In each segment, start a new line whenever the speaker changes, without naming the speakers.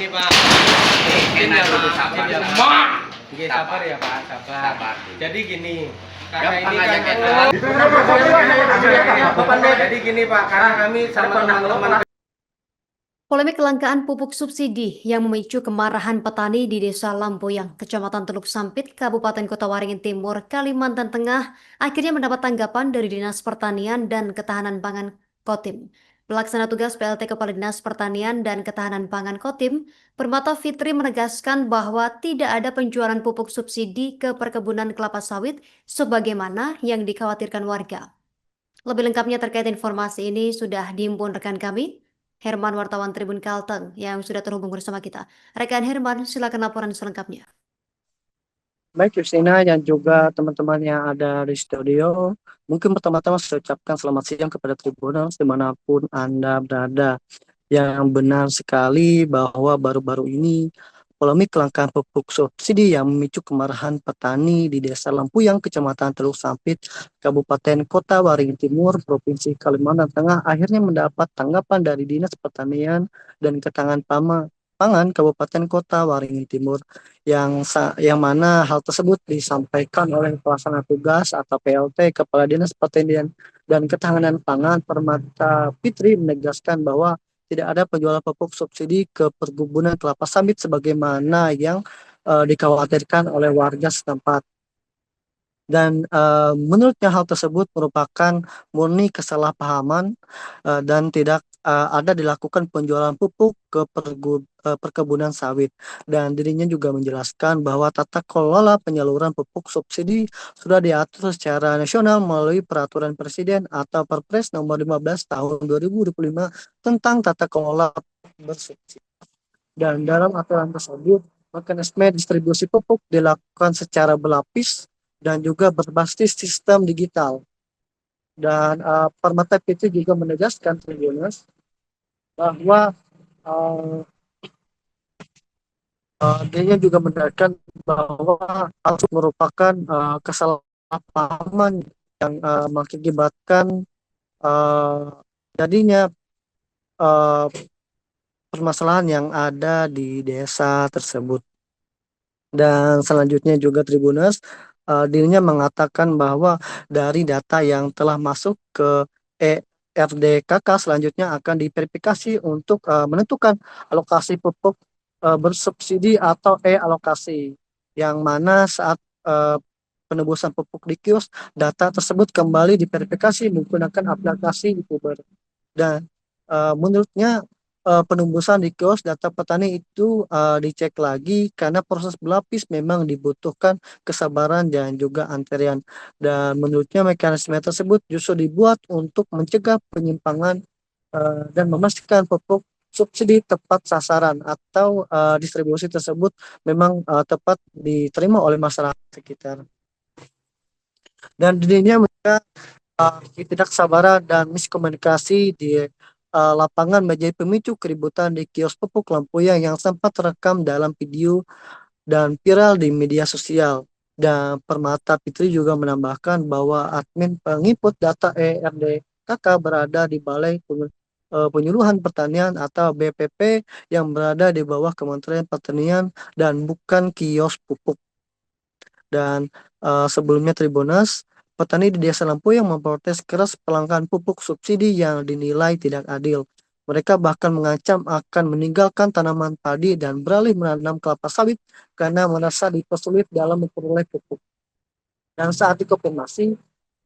gini Pak.
Enak dulu sabar.
Oke, sabar ya Pak, sabar. Jadi gini, karena ini
Gampang aja,
kan jadi gini Pak, karena kami sama teman-teman.
Polemik kelangkaan pupuk subsidi yang memicu kemarahan petani di Desa Lampoyang, Kecamatan Teluk Sampit, Kabupaten Kota Waringin Timur, Kalimantan Tengah, akhirnya mendapat tanggapan dari Dinas Pertanian dan Ketahanan Pangan Kotim. Pelaksana tugas PLT Kepala Dinas Pertanian dan Ketahanan Pangan Kotim, Permata Fitri menegaskan bahwa tidak ada penjualan pupuk subsidi ke perkebunan kelapa sawit sebagaimana yang dikhawatirkan warga. Lebih lengkapnya terkait informasi ini sudah dihimpun rekan kami, Herman, wartawan Tribun Kalteng, yang sudah terhubung bersama kita. Rekan Herman, silakan laporan selengkapnya.
Baik, Justina dan juga teman-teman yang ada di studio. Mungkin pertama-tama saya ucapkan selamat siang kepada Tribuners dimanapun Anda berada. Yang benar sekali bahwa baru-baru ini polemik kelangkaan pupuk subsidi yang memicu kemarahan petani di Desa Lampuyang, Kecamatan Teluk Sampit, Kabupaten Kota Waringin Timur, Provinsi Kalimantan Tengah akhirnya mendapat tanggapan dari Dinas Pertanian dan Ketahanan Pangan Kabupaten Kota Waringin Timur yang mana hal tersebut disampaikan oleh pelaksana tugas atau PLT Kepala Dinas Pertanian dan Ketahanan Pangan Permata Fitri menegaskan bahwa tidak ada penjualan pupuk subsidi ke perkebunan kelapa sawit sebagaimana yang dikhawatirkan oleh warga setempat. Dan menurutnya hal tersebut merupakan murni kesalahpahaman dan tidak ada dilakukan penjualan pupuk ke perkebunan sawit. Dan dirinya juga menjelaskan bahwa tata kelola penyaluran pupuk subsidi sudah diatur secara nasional melalui Peraturan Presiden atau Perpres nomor 15 tahun 2025 tentang tata kelola bersubsidi. Dan dalam aturan tersebut, mekanisme distribusi pupuk dilakukan secara berlapis dan juga berbasis sistem digital. Dan Permata Fitri juga menegaskan Tribuners bahwa dia juga menegaskan bahwa hal itu merupakan kesalahpahaman yang mengakibatkan jadinya permasalahan yang ada di desa tersebut. Dan selanjutnya juga Tribuners, dirinya mengatakan bahwa dari data yang telah masuk ke ERDKK selanjutnya akan diverifikasi untuk menentukan alokasi pupuk bersubsidi atau alokasi, yang mana saat penebusan pupuk di kios, data tersebut kembali diverifikasi menggunakan aplikasi Uber. Dan menurutnya penembusan di kios data petani itu dicek lagi karena proses berlapis memang dibutuhkan kesabaran dan juga antrian. Dan menurutnya mekanisme tersebut justru dibuat untuk mencegah penyimpangan dan memastikan pupuk subsidi tepat sasaran atau distribusi tersebut memang tepat diterima oleh masyarakat sekitar. Dan dirinya mereka ketidaksabaran dan miskomunikasi di lapangan menjadi pemicu keributan di kios pupuk Lampoyang yang sempat terekam dalam video dan viral di media sosial. Dan Permata Fitri juga menambahkan bahwa admin penginput data ERDKK berada di Balai Penyuluhan Pertanian atau BPP yang berada di bawah Kementerian Pertanian dan bukan kios pupuk. Dan sebelumnya Tribuners, petani di Desa Lampu yang memprotes keras kelangkaan pupuk subsidi yang dinilai tidak adil. Mereka bahkan mengancam akan meninggalkan tanaman padi dan beralih menanam kelapa sawit karena merasa dipersulit dalam memperoleh pupuk. Dan saat dikonfirmasi,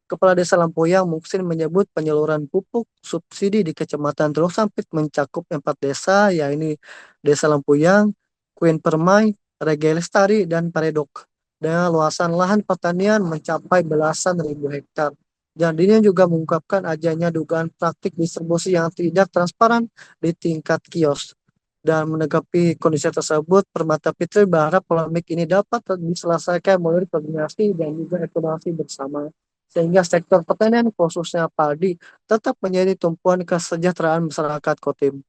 Kepala Desa Lampoyang Muksin menyebut penyaluran pupuk subsidi di Kecamatan Teluk Sampit mencakup 4 desa, yaitu Desa Lampoyang, Queen Permai, Rege Lestari, dan Paredok. Dengan luasan lahan pertanian mencapai belasan ribu hektar. Dan dirinya juga mengungkapkan adanya dugaan praktik distribusi yang tidak transparan di tingkat kios. Dan menanggapi kondisi tersebut, Permata Fitri berharap polemik ini dapat diselesaikan melalui koordinasi dan juga evaluasi bersama, sehingga sektor pertanian khususnya padi tetap menjadi tumpuan kesejahteraan masyarakat Kotim.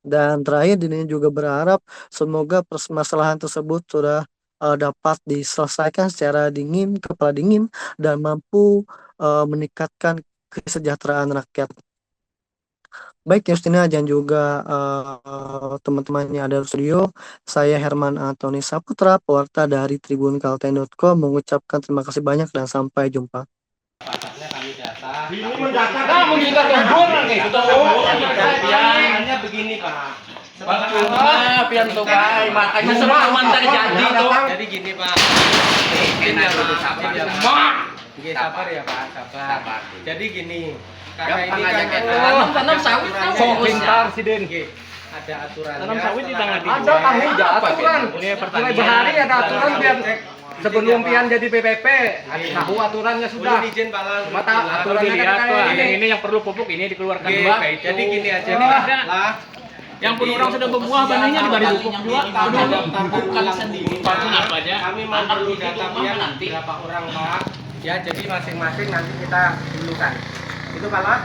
Dan terakhir dirinya juga berharap semoga permasalahan tersebut sudah dapat diselesaikan secara kepala dingin dan mampu meningkatkan kesejahteraan rakyat. Baik Justina dan juga teman-teman yang ada di studio, saya Herman Antoni Saputra, pewarta dari tribunkalteng.com mengucapkan terima kasih banyak dan sampai jumpa.
Pasarnya kami data.
Ini mendata kamu kita tunggu nih.
Hanya begini Pak.
Pian tuh kai, makanya semua aman terjadi tuh.
Jadi gini Pak.
Enak dulu sabar.
Oke, sabar ya Pak, sabar. Jadi gini, karena
Gampang
ini
aja
kan
kan. Tanam sawit kan fokusnya.
Oke, ada aturannya.
Tanam sawit di tengah
setelah
Ada tanggung
dijual,
jawab aturan. Mulai bahari ada aturan biar sebelum pian jadi PPP, tahu aturannya
Belum
sudah.
izin Pak Lang.
Mata
Perlu
aturannya
dilihat
kan
tuh,
kayak
yang
ini.
ini yang perlu pupuk ini dikeluarkan
Oke,
dua.
baik. Jadi gini aja
Oh,
nih
ada.
lah.
Yang pun orang sudah berbuah banahnya diberi pupuk juga.
Bukan sendiri.
Bukan apa aja.
Kami mau perlu data pian berapa orang Pak. Ya, jadi masing-masing nanti kita dulukan. Itu Pak Lah.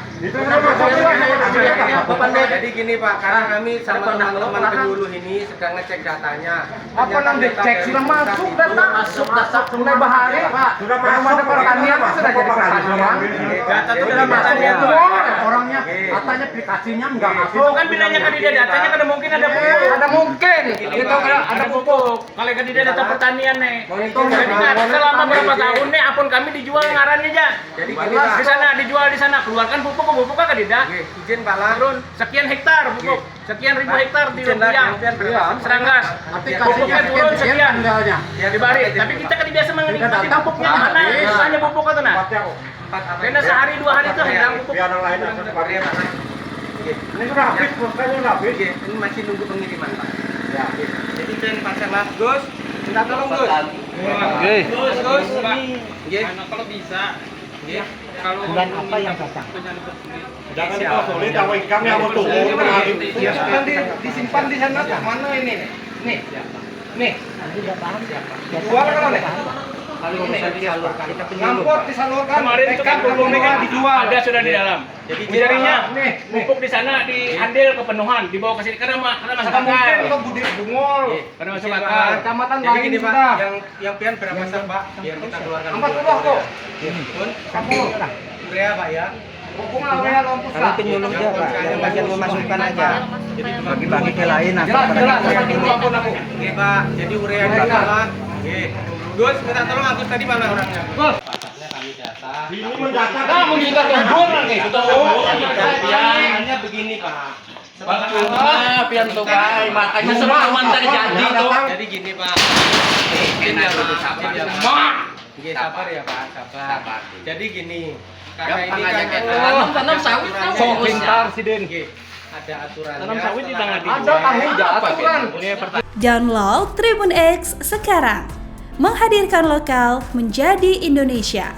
Jadi gini Pak, karena kami sama teman-teman penyuluh ini sedang ngecek datanya.
Apa nanti cek sudah masuk data mulai bahari Pak. Sudah masuk pertanian sudah jadi pertanian.
Data itu dalam
Masuk
pertanian tuh.
orangnya katanya aplikasinya enggak masuk.
Itu kan bedanya kandidat datanya kada mungkin ada pupuk.
Ada mungkin. Itu
Ada pupuk. Kalau kandidat data pertanian nih. Jadi kan selama berapa tahun nih apun kami dijual ngarannya aja.
Jadi gini Pak.
Di sana dijual di sana keluarkan pupuk kan tidak.
Oke, izin Pak Lang.
Turun sekian hektar pupuk. Sekian ribu hektar di
Izin lah,
Lumpiang.
yang berapa?
Seranggas. Pupuknya turun sekian.
Ya
Dibari, tapi kita kan biasa menikmati pupuknya mana? Hanya pupuk itu nah. Karena sehari 2 hari itu hilang pupuk.
Korea Pak Lang. Oke.
Ini sudah habis, pulsanya sudah habis.
Oke, ini masih nunggu pengiriman Pak. Ya, oke. Jadi Chen pasang lah, Gus. Minta tolong Gus.
Oke.
Gus. Oke.
Kalau bisa,
Oke.
kalau
Bulan apa yang datang?
Jangan
Solid, kami mau tunggu.
Ya, kan disimpan di sana. Mana ini? Nih. Nih. Jual kalau nih. Kalau bisa disalurkan. Ngampot disalurkan.
kemarin itu kan pupuknya dijual, ada sudah di dalam.
Jadi
Jadinya
nih,
pupuk di sana diambil kepenuhan, dibawa ke sini karena masuk
Mungkin
akal.
untuk budi bungol.
Karena masuk
Izin,
akal.
Pak.
Kecamatan
Jadi
lain
gini Pak,
sudah.
yang pian berapa sak Pak? Biar kita keluarkan.
40 kok.
Pun 10. Urea Pak ya.
Pupuk lah ya lompus lah.
penyuluh aja Pak, yang bagian memasukkan aja.
Bagi-bagi ke lain nanti. Jelas, dulu ampun aku.
Oke Pak, jadi urea di sana. Oke. Gus, minta tolong Agus tadi mana orangnya? Gus. Pasarnya kami data.
Ini mendata kamu kita tunggu nih.
Hanya begini Pak.
Pian tuh kai, makanya semua aman terjadi tuh.
Jadi gini Pak.
Enak dulu sabar.
Oke, sabar ya Pak, sabar. Jadi gini, karena
Gampang
ini
aja
kan
kan. Tanam sawit kan fokusnya.
Oke, ada aturannya.
Tanam sawit di tengah
setelah
Ada tanggung jawab aturan.
Download Tribun X sekarang. Menghadirkan lokal menjadi Indonesia.